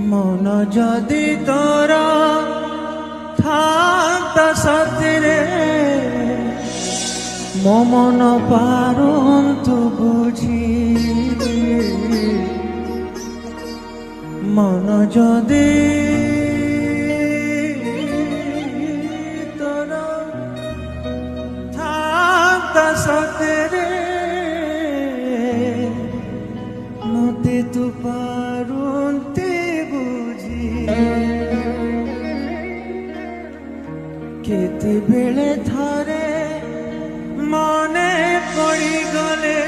মন যদি তোর থাকতা সতরে মো মন পারন্তু বুঝি মন যদি তোর থাকতা সতরে মতে তু পারন্তে বুঝি কেতে বেলে থরে মনে পড়ি গলে